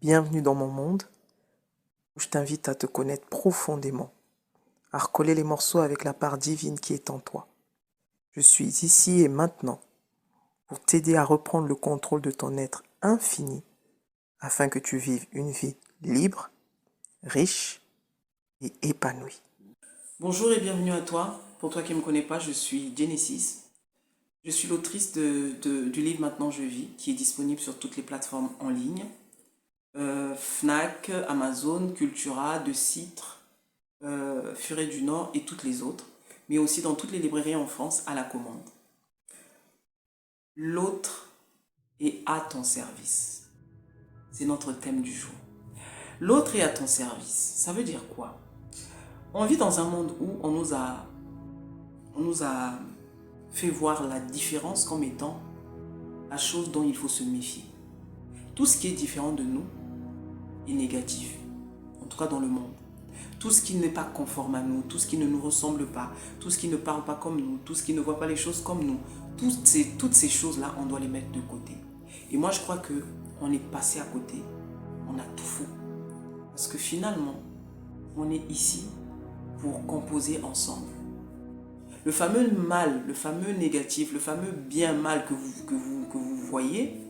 Bienvenue dans mon monde où je t'invite à te connaître profondément, à recoller les morceaux avec la part divine qui est en toi. Je suis ici et maintenant pour t'aider à reprendre le contrôle de ton être infini afin que tu vives une vie libre, riche et épanouie. Bonjour et bienvenue à toi. Pour toi qui ne me connais pas, je suis Genesis. Je suis l'autrice du livre Maintenant je vis, qui est disponible sur toutes les plateformes en ligne. Fnac, Amazon, Cultura, De Citre, Furet du Nord et toutes les autres. Mais aussi dans toutes les librairies en France à la commande. L'autre est à ton service. C'est notre thème du jour. L'autre est à ton service. Ça veut dire quoi? On vit dans un monde où on nous a fait voir la différence comme étant la chose dont il faut se méfier. Tout ce qui est différent de nous est négatif, en tout cas dans le monde. Tout ce qui n'est pas conforme à nous, tout ce qui ne nous ressemble pas, tout ce qui ne parle pas comme nous, tout ce qui ne voit pas les choses comme nous, toutes ces choses-là, on doit les mettre de côté. Et moi, je crois qu'on est passé à côté, on a tout faux. Parce que finalement, on est ici pour composer ensemble. Le fameux mal, le fameux négatif, le fameux bien-mal que vous voyez,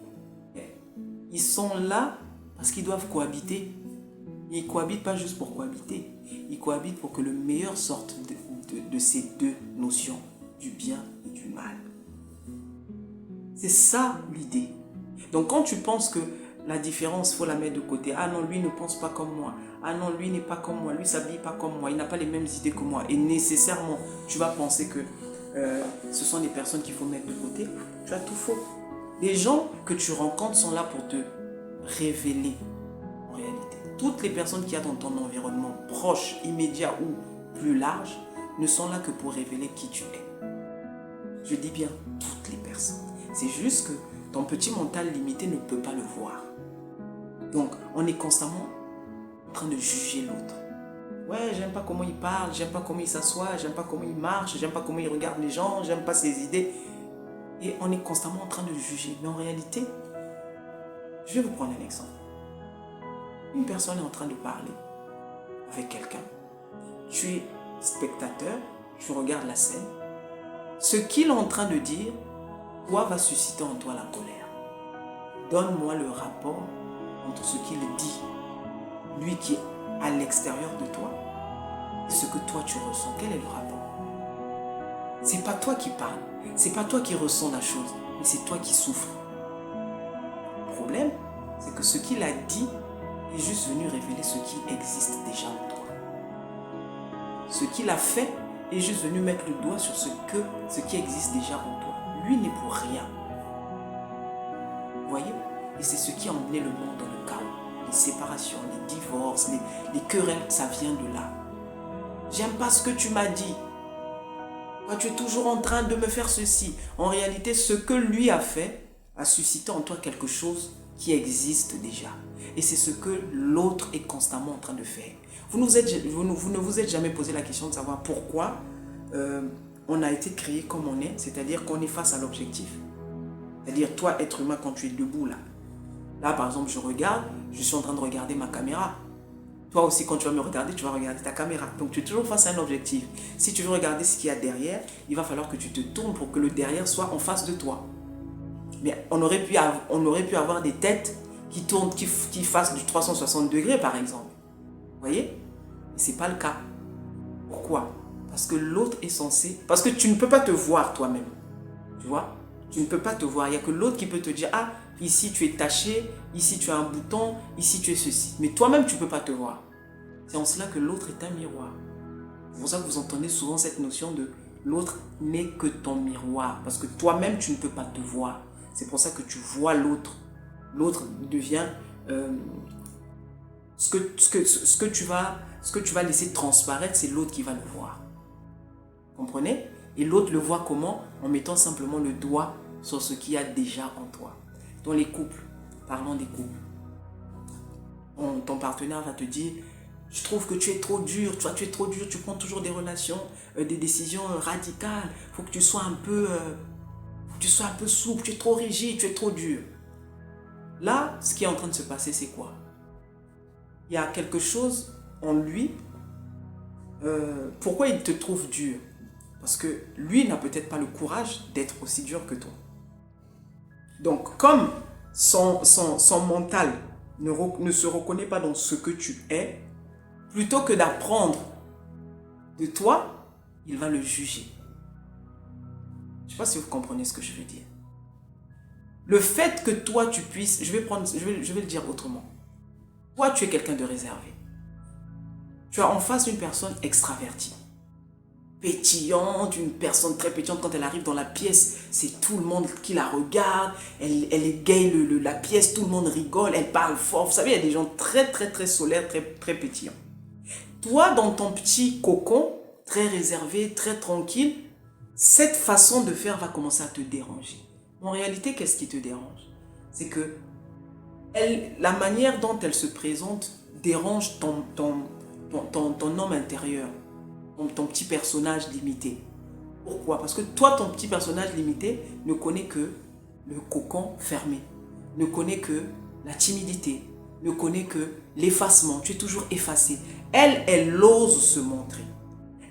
ils sont là parce qu'ils doivent cohabiter. Ils ne cohabitent pas juste pour cohabiter. Ils cohabitent pour que le meilleur sorte de ces deux notions, du bien et du mal. C'est ça l'idée. Donc quand tu penses que la différence, il faut la mettre de côté. Ah non, lui ne pense pas comme moi. Ah non, lui n'est pas comme moi. Lui ne s'habille pas comme moi. Il n'a pas les mêmes idées que moi. Et nécessairement, tu vas penser que ce sont des personnes qu'il faut mettre de côté. Tu as tout faux. Les gens que tu rencontres sont là pour te révéler en réalité. Toutes les personnes qu'il y a dans ton environnement, proche, immédiat ou plus large, ne sont là que pour révéler qui tu es. Je dis bien toutes les personnes. C'est juste que ton petit mental limité ne peut pas le voir. Donc, on est constamment en train de juger l'autre. Ouais, j'aime pas comment il parle, j'aime pas comment il s'assoit, j'aime pas comment il marche, j'aime pas comment il regarde les gens, j'aime pas ses idées. Et on est constamment en train de juger. Mais en réalité, je vais vous prendre un exemple. Une personne est en train de parler avec quelqu'un. Tu es spectateur, tu regardes la scène. Ce qu'il est en train de dire, toi, va susciter en toi la colère. Donne-moi le rapport entre ce qu'il dit, lui qui est à l'extérieur de toi, et ce que toi tu ressens. Quel est le rapport? C'est pas toi qui parles, c'est pas toi qui ressens la chose, mais c'est toi qui souffres. Le problème, c'est que ce qu'il a dit est juste venu révéler ce qui existe déjà en toi. Ce qu'il a fait est juste venu mettre le doigt sur ce qui existe déjà en toi. Lui n'est pour rien. Vous voyez? Et c'est ce qui a emmené le monde dans le chaos. Les séparations, les divorces, les querelles, ça vient de là. J'aime pas ce que tu m'as dit. Toi, tu es toujours en train de me faire ceci. En réalité, ce que lui a fait a suscité en toi quelque chose qui existe déjà. Et c'est ce que l'autre est constamment en train de faire. Vous ne vous êtes jamais posé la question de savoir pourquoi on a été créé comme on est, c'est-à-dire qu'on est face à l'objectif. C'est-à-dire, toi, être humain, quand tu es debout là, par exemple, je suis en train de regarder ma caméra. Toi aussi, quand tu vas me regarder, tu vas regarder ta caméra. Donc, tu es toujours face à un objectif. Si tu veux regarder ce qu'il y a derrière, il va falloir que tu te tournes pour que le derrière soit en face de toi. Mais on aurait pu avoir des têtes qui tournent, qui fassent du 360 degrés, par exemple. Vous voyez? Mais ce n'est pas le cas. Pourquoi? Parce que l'autre est censé... Parce que tu ne peux pas te voir toi-même. Tu vois? Tu ne peux pas te voir. Il n'y a que l'autre qui peut te dire, ah, ici tu es taché, ici tu as un bouton, ici tu es ceci. Mais toi-même, tu ne peux pas te voir. C'est en cela que l'autre est un miroir. C'est pour ça que vous entendez souvent cette notion de l'autre n'est que ton miroir. Parce que toi-même, tu ne peux pas te voir. C'est pour ça que tu vois l'autre. L'autre devient ce que tu vas laisser transparaître, c'est l'autre qui va le voir. Comprenez? Et l'autre le voit comment? En mettant simplement le doigt sur ce qu'il y a déjà en toi. Dans les couples, parlons des couples. Ton partenaire va te dire, je trouve que tu es trop dur, tu es trop dur, tu prends toujours des des décisions radicales, il faut que tu sois un peu souple, tu es trop rigide, tu es trop dur. Là, ce qui est en train de se passer, c'est quoi? il y a quelque chose en lui. Pourquoi il te trouve dur? Parce que lui n'a peut-être pas le courage d'être aussi dur que toi. Donc, comme son mental ne se reconnaît pas dans ce que tu es, plutôt que d'apprendre de toi, il va le juger. Je ne sais pas si vous comprenez ce que je veux dire. Le fait que toi tu puisses, je vais le dire autrement. Toi tu es quelqu'un de réservé. Tu as en face une personne extravertie, pétillante, une personne très pétillante. Quand elle arrive dans la pièce, c'est tout le monde qui la regarde, elle égaye la pièce, tout le monde rigole, elle parle fort. Vous savez, il y a des gens très solaires, très pétillants. Toi, dans ton petit cocon, très réservé, très tranquille, cette façon de faire va commencer à te déranger. En réalité, qu'est-ce qui te dérange? C'est que la manière dont elle se présente dérange ton homme intérieur, ton petit personnage limité. Pourquoi? Parce que toi, ton petit personnage limité ne connaît que le cocon fermé, ne connaît que la timidité, ne connaît que l'effacement. Tu es toujours effacé. Elle ose se montrer.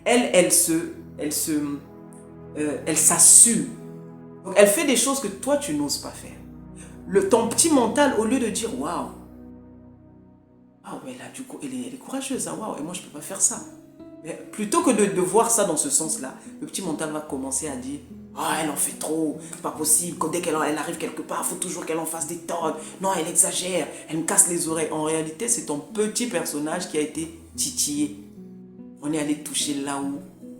Elle s'assume. Donc, elle fait des choses que toi, tu n'oses pas faire. Ton petit mental, au lieu de dire « Waouh, ah ouais, là, du coup, elle est courageuse, hein, waouh, et moi, je ne peux pas faire ça. » Mais plutôt que de voir ça dans ce sens-là, le petit mental va commencer à dire « Ah, elle en fait trop, c'est pas possible, dès qu'elle arrive quelque part, il faut toujours qu'elle en fasse des tonnes. Non, elle exagère, elle me casse les oreilles. » En réalité, c'est ton petit personnage qui a été titillé. On est allé toucher là où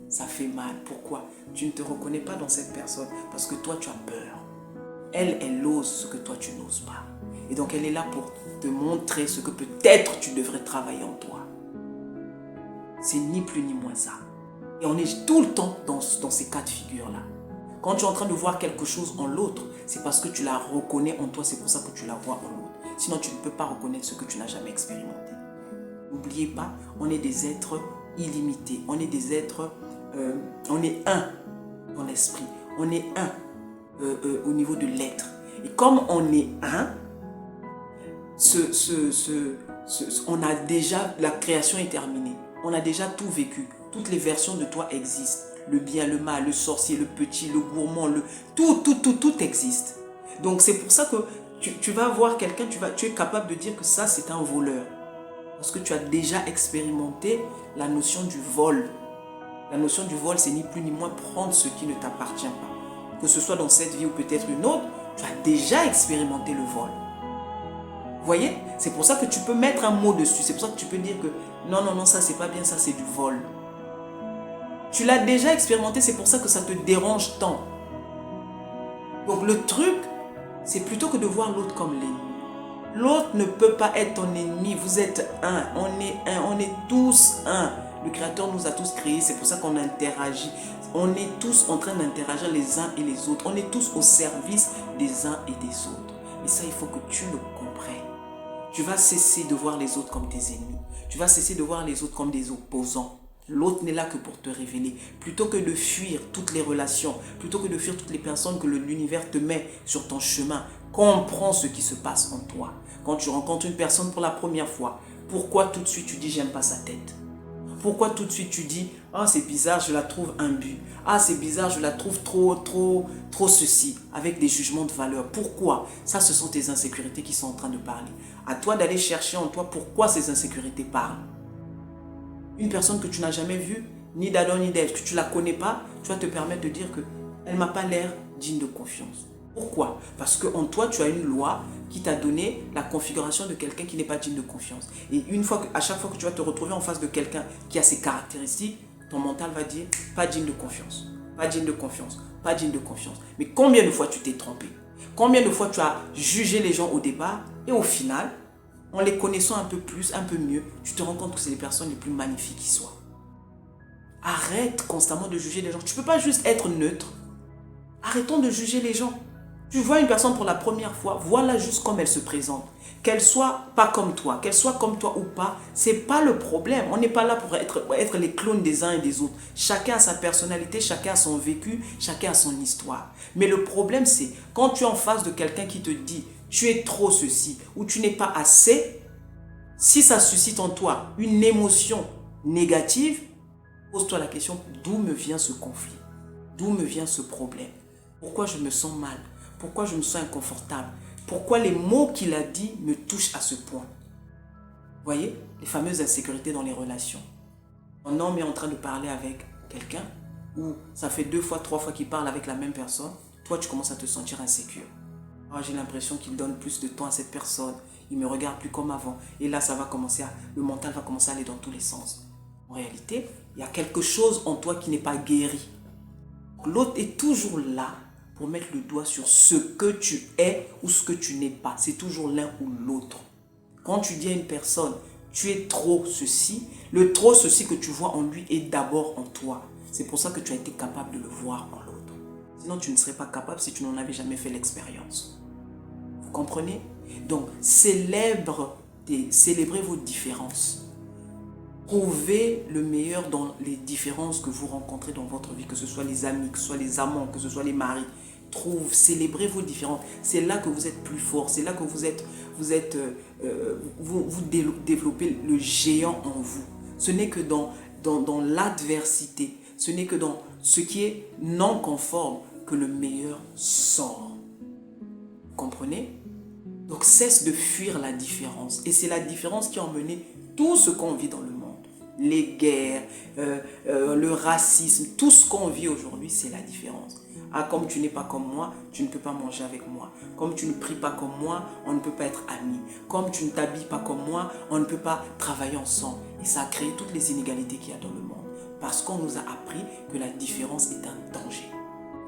ça fait mal. Pourquoi? Tu ne te reconnais pas dans cette personne parce que toi, tu as peur. Elle ose ce que toi, tu n'oses pas. Et donc, elle est là pour te montrer ce que peut-être tu devrais travailler en toi. C'est ni plus ni moins ça. Et on est tout le temps dans ces cas de figure-là. Quand tu es en train de voir quelque chose en l'autre, c'est parce que tu la reconnais en toi, c'est pour ça que tu la vois en l'autre. Sinon, tu ne peux pas reconnaître ce que tu n'as jamais expérimenté. N'oubliez pas, on est des êtres illimités. On est des êtres, on est un dans l'esprit. On est un au niveau de l'être. Et comme on est un, on a déjà, la création est terminée. On a déjà tout vécu. Toutes les versions de toi existent. Le bien, le mal, le sorcier, le petit, le gourmand, tout existe. Donc c'est pour ça que tu vas voir quelqu'un, tu es capable de dire que ça c'est un voleur. Parce que tu as déjà expérimenté la notion du vol. La notion du vol, c'est ni plus ni moins prendre ce qui ne t'appartient pas. Que ce soit dans cette vie ou peut-être une autre, tu as déjà expérimenté le vol. Vous voyez? C'est pour ça que tu peux mettre un mot dessus. C'est pour ça que tu peux dire que non, ça c'est pas bien, ça c'est du vol. Tu l'as déjà expérimenté, c'est pour ça que ça te dérange tant. Donc le truc, c'est plutôt que de voir l'autre comme l'ennemi. L'autre ne peut pas être ton ennemi. Vous êtes un. On est tous un. Le Créateur nous a tous créés. C'est pour ça qu'on interagit. On est tous en train d'interagir les uns et les autres. On est tous au service des uns et des autres. Et ça, il faut que tu le comprennes. Tu vas cesser de voir les autres comme tes ennemis. Tu vas cesser de voir les autres comme des opposants. L'autre n'est là que pour te révéler. Plutôt que de fuir toutes les relations, plutôt que de fuir toutes les personnes que l'univers te met sur ton chemin, comprends ce qui se passe en toi. Quand tu rencontres une personne pour la première fois, pourquoi tout de suite tu dis j'aime pas sa tête? Pourquoi tout de suite tu dis ah c'est bizarre, je la trouve imbue. Ah c'est bizarre, je la trouve trop ceci, avec des jugements de valeur. Pourquoi? Ça, ce sont tes insécurités qui sont en train de parler. À toi d'aller chercher en toi pourquoi ces insécurités parlent. Une personne que tu n'as jamais vue, ni d'Adam ni d'Ève, que tu ne la connais pas, tu vas te permettre de dire qu'elle ne m'a pas l'air digne de confiance. Pourquoi? Parce qu'en toi, tu as une loi qui t'a donné la configuration de quelqu'un qui n'est pas digne de confiance. Et à chaque fois que tu vas te retrouver en face de quelqu'un qui a ces caractéristiques, ton mental va dire pas digne de confiance, pas digne de confiance, pas digne de confiance. Mais combien de fois tu t'es trompé? Combien de fois tu as jugé les gens au départ et au final, en les connaissant un peu plus, un peu mieux, tu te rends compte que c'est les personnes les plus magnifiques qui soient. Arrête constamment de juger les gens. Tu ne peux pas juste être neutre. Arrêtons de juger les gens. Tu vois une personne pour la première fois, voilà juste comme elle se présente. Qu'elle soit pas comme toi, qu'elle soit comme toi ou pas, c'est pas le problème. On n'est pas là pour être les clones des uns et des autres. Chacun a sa personnalité, chacun a son vécu, chacun a son histoire. Mais le problème, c'est quand tu es en face de quelqu'un qui te dit tu es trop ceci ou tu n'es pas assez, Si ça suscite en toi une émotion négative, pose-toi la question, d'où me vient ce conflit? D'où me vient ce problème? Pourquoi je me sens mal? Pourquoi je me sens inconfortable? Pourquoi les mots qu'il a dit me touchent à ce point? Vous voyez, les fameuses insécurités dans les relations. Un homme est en train de parler avec quelqu'un, ou ça fait 2 fois, 3 fois qu'il parle avec la même personne, toi tu commences à te sentir insécure. Ah, j'ai l'impression qu'il donne plus de temps à cette personne, il me regarde plus comme avant, et là ça va commencer le mental va commencer à aller dans tous les sens. En réalité, il y a quelque chose en toi qui n'est pas guéri. L'autre est toujours là pour mettre le doigt sur ce que tu es ou ce que tu n'es pas. C'est toujours l'un ou l'autre. Quand tu dis à une personne, tu es trop ceci, le trop ceci que tu vois en lui est d'abord en toi. C'est pour ça que tu as été capable de le voir en l'autre. Sinon, tu ne serais pas capable si tu n'en avais jamais fait l'expérience. Vous comprenez? Donc, célébrez vos différences. Trouvez le meilleur dans les différences que vous rencontrez dans votre vie, que ce soit les amis, que ce soit les amants, que ce soit les maris. Célébrez vos différences. C'est là que vous êtes plus fort. C'est là que vous développez le géant en vous. Ce n'est que dans l'adversité, ce n'est que dans ce qui est non conforme que le meilleur sort. Vous comprenez? Donc cesse de fuir la différence. Et c'est la différence qui a emmené tout ce qu'on vit dans le monde. Les guerres, le racisme, tout ce qu'on vit aujourd'hui, c'est la différence. Ah, comme tu n'es pas comme moi, tu ne peux pas manger avec moi. Comme tu ne pries pas comme moi, on ne peut pas être amis. Comme tu ne t'habilles pas comme moi, on ne peut pas travailler ensemble. Et ça a créé toutes les inégalités qu'il y a dans le monde. Parce qu'on nous a appris que la différence est un danger.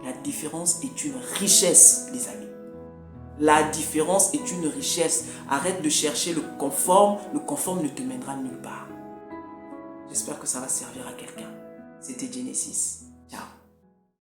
La différence est une richesse, les amis. La différence est une richesse. Arrête de chercher le conforme. Le conforme ne te mènera nulle part. J'espère que ça va servir à quelqu'un. C'était Genesis.